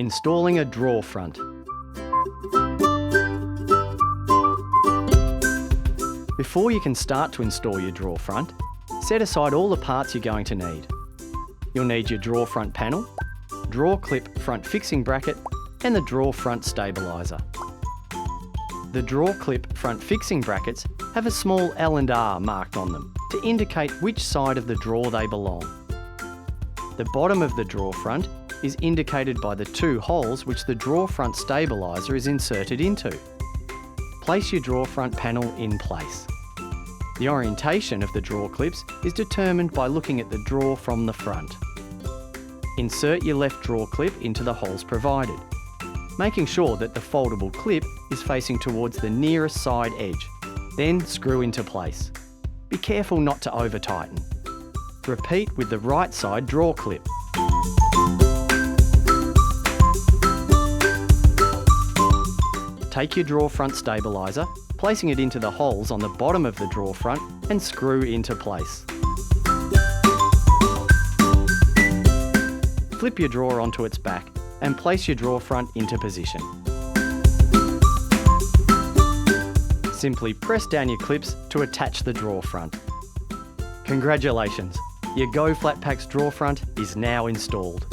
Installing a drawer front. Before you can start to install your drawer front, set aside all the parts you're going to need. You'll need your drawer front panel, drawer clip front fixing bracket, and the drawer front stabiliser. The drawer clip front fixing brackets have a small L and R marked on them to indicate which side of the drawer they belong. The bottom of the drawer front is indicated by the two holes which the drawer front stabiliser is inserted into. Place your drawer front panel in place. The orientation of the drawer clips is determined by looking at the drawer from the front. Insert your left drawer clip into the holes provided, making sure that the foldable clip is facing towards the nearest side edge. Then screw into place. Be careful not to over-tighten. Repeat with the right side drawer clip. Take your drawer front stabiliser, placing it into the holes on the bottom of the drawer front, and screw into place. Flip your drawer onto its back and place your drawer front into position. Simply press down your clips to attach the drawer front. Congratulations! Your goFlatpacks drawer front is now installed.